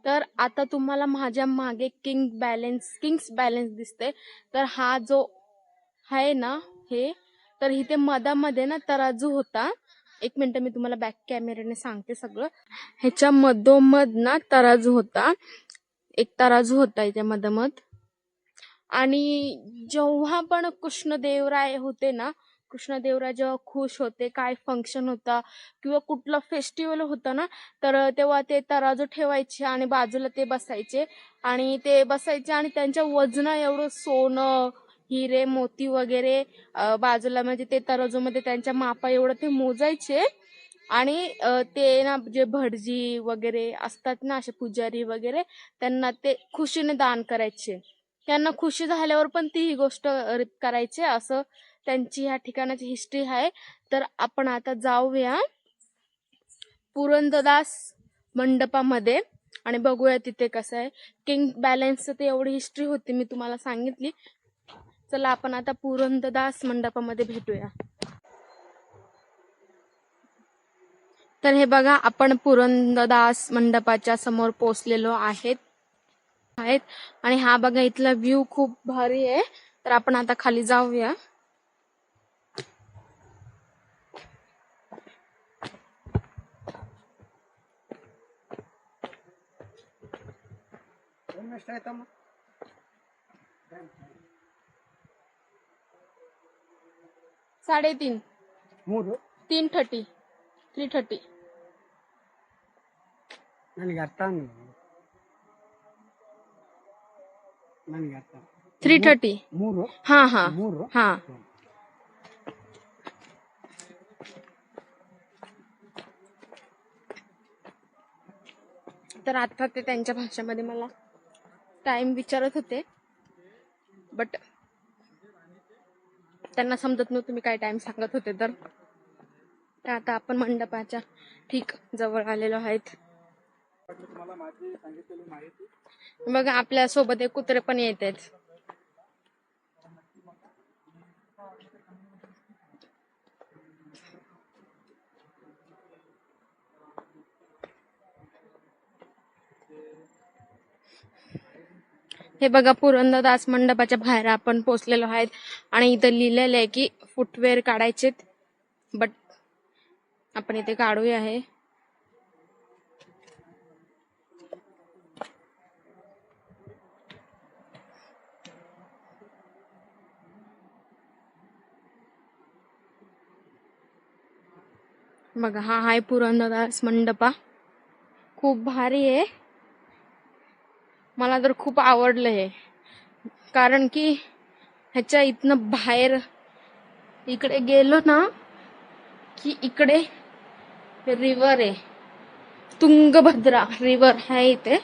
तर आता तुम्हाला माझ्या मागे किंग्स बॅलन्स दिसते. तर हा जो आहे ना हे, तर इथे मधामध्ये ना तराजू होता. एक मिनिट मी तुम्हाला बॅक कॅमेऱ्याने सांगते सगळं. ह्याच्या मधोमध ना तराजू होता, एक तराजू होता इथे मधोमध. आणि जेव्हा पण कृष्णदेवराय होते ना, कृष्णदेवराय जेव्हा खुश होते, काय फंक्शन होता किंवा कुठला फेस्टिवल होता ना, तर तेव्हा ते तराजू ठेवायचे आणि बाजूला ते बसायचे आणि त्यांच्या वजना एवढं सोनं, हिरे, मोती वगैरे बाजूला, म्हणजे ते तराजूमध्ये त्यांच्या मापा एवढं ते मोजायचे. आणि ते ना जे भटजी वगैरे असतात ना, असे पुजारी वगैरे, त्यांना ते खुशीने दान करायचे. त्यांना खुशी झाल्यावर पण ती ही गोष्ट करायचे. असं त्यांची ह्या ठिकाणाची हिस्ट्री आहे. तर आपण आता जाऊया पुरंदरदास मंडपामध्ये आणि बघूया तिथे कसं आहे. किंग बॅलन्सचं ते एवढी हिस्ट्री होती, मी तुम्हाला सांगितली. चला आपण आता पुरंदरदास मंडपामध्ये भेटूया. तर हे बघा, आपण पुरंदरदास मंडपाच्या समोर पोहोचलेलो आहेत. आणि हा बघा, इथला व्ह्यू खूप भारी आहे. तर आपण आता खाली जाऊया. साडेतीन 3:30 3:30 3:30 हा हा हा. तर आता ते त्यांच्या भाषेमध्ये मला टाइम विचारत होते, बट त्यांना समजत नव्हतं मी काय टाइम सांगत होते. तर आता आपण मंडपाच्या ठीक जवळ आलेलो आहेत. बघा, आपल्या सोबत एक कुत्रे पण येत आहेत. हे बघा, पुरंदरदास मंडपाच्या बाहेर आपण पोहोचलेलो आहेत. आणि इथं लिहिलेलं आहे की फुटवेअर काढायचेत, बट आपण इथे काढूया. आहे बघा, हा आहे पुरंदरदास मंडपा. खूप भारी आहे, मला तर खूप आवडलं हे. कारण की ह्याच्या इथनं बाहेर इकडे गेलो ना की इकडे रिव्हर आहे, तुंगभद्रा रिव्हर आहे इथे.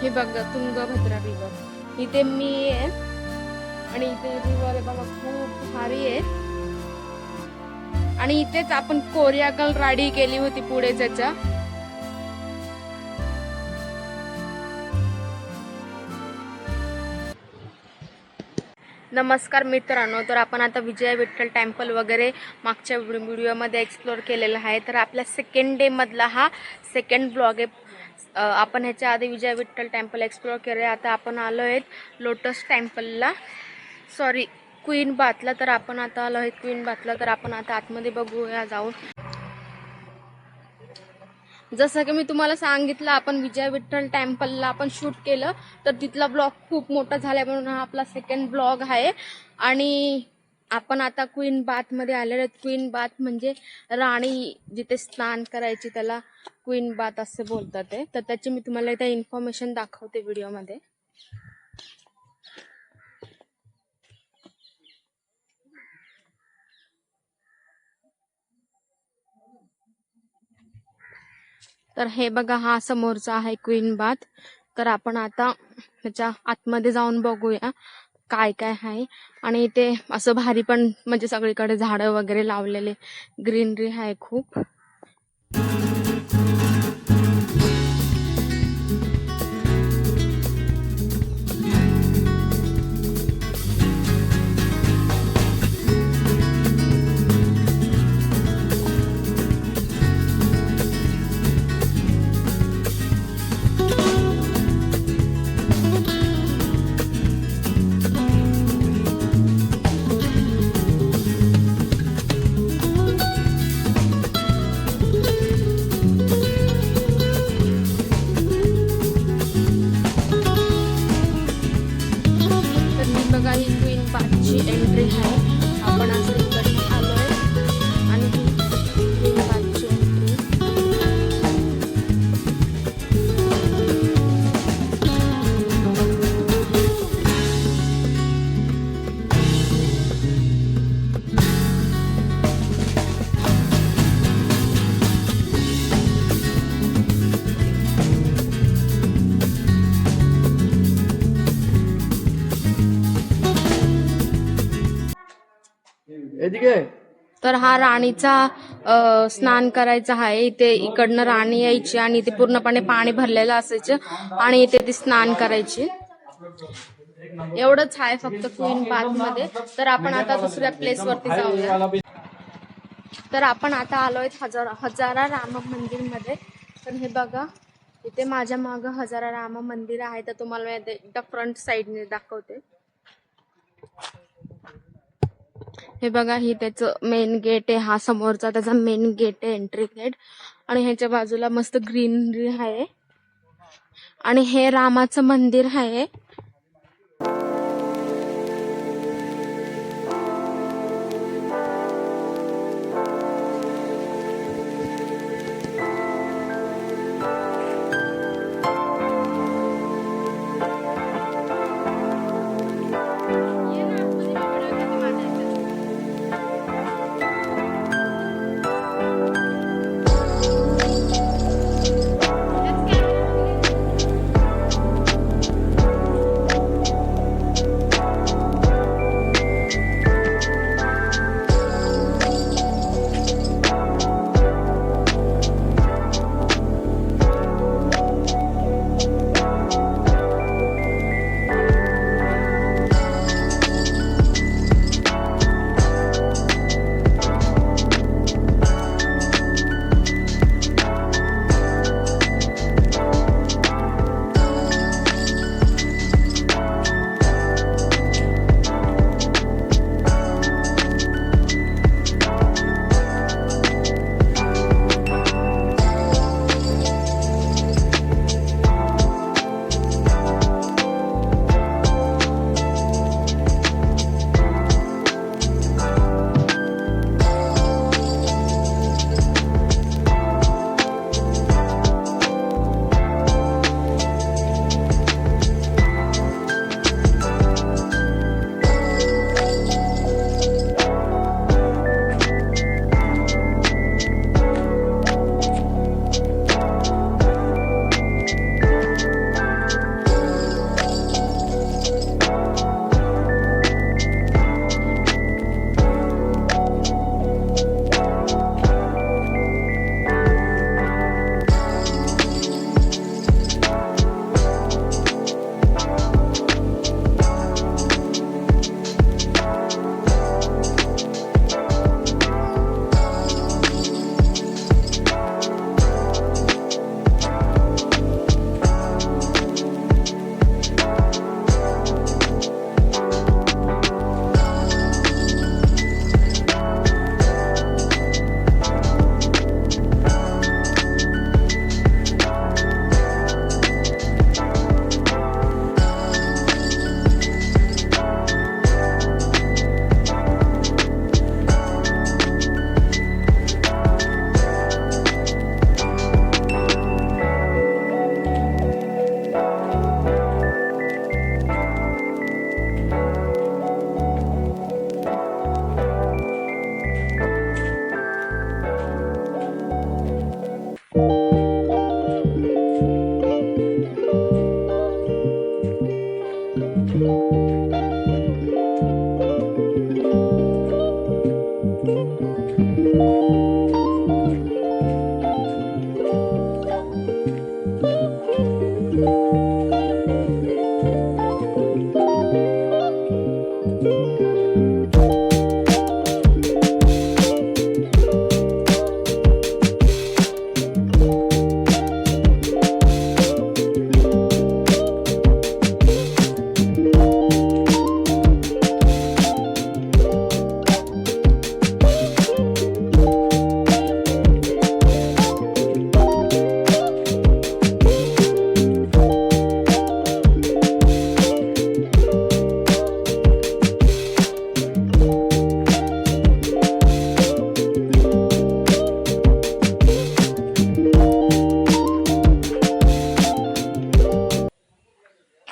हे बघा, तुंगभद्रा रिव्हर इथे मी आहे. आणि इथे रिव्हर आहे बघा, खूप भारी आहे. आणि इथेच आपण कोरियागल राडी केली होती पुढे त्याच्या. नमस्कार मित्रांनो, तर आपण आता विजय विठ्ठल टेम्पल वगैरे मागच्या व्हिडिओमध्ये एक्सप्लोर केलेला आहे. तर आपल्या सेकंड डे मधला हा सेकंड ब्लॉग आहे. आपण ह्याच्या आधी विजय विठ्ठल टेम्पल एक्सप्लोर केले. आता आपण आलो आहेत लोटस टेम्पलला, सॉरी क्वीन बाथला. तर आपण आता आलो आहे क्वीन बाथला. तर आपण आता आतमध्ये बघूया जाऊन. जसं की मी तुम्हाला सांगितलं, आपण विजय विठ्ठल टेम्पलला आपण शूट केलं, तर तिथला ब्लॉग खूप मोठा झाला म्हणून हा आपला सेकंड ब्लॉग आहे. आणि आपण आता क्वीन बाथ मध्ये आलेलो आहेत. क्वीन बाथ म्हणजे राणी जिथे स्नान करायची त्याला क्वीन बाथ असे बोलतात ते. तर त्याची मी तुम्हाला इथे इन्फॉर्मेशन दाखवते व्हिडिओमध्ये. तर हे बघा, हा समोरचा आहे क्वीन बाथ. तर आपण आता ह्याच्या आतमध्ये जाऊन बघूया काय काय आहे. आणि इथे असं भारी पण, म्हणजे सगळीकडे झाडं वगैरे लावलेले, ग्रीनरी आहे खूप. बघा ही क्वीन बाथची एंट्री आहे. आपण असं इकडनं आलोय आणि ही क्वीन बाथची एंट्री. तर हा राणीचा स्नान करायचा आहे. इथे इकडनं राणी यायची आणि इथे पूर्णपणे पाणी भरलेलं असायचं आणि इथे ती स्नान करायची. एवढंच आहे फक्त क्वीन बाथ मध्ये. तर आपण आता दुसऱ्या प्लेस वरती जाऊया. तर आपण आता आलोय हजारा राम मंदिर मध्ये. तर हे बघा इथे माझ्या मागं हजारा राम मंदिर आहे. तर तुम्हाला एकदा फ्रंट साइडने दाखवते. हे बघा ही त्याचं मेन गेट आहे. हा समोरचा त्याचा मेन गेट आहे, एंट्री गेट. आणि ह्याच्या बाजूला मस्त ग्रीनरी आहे आणि हे रामाचं मंदिर आहे.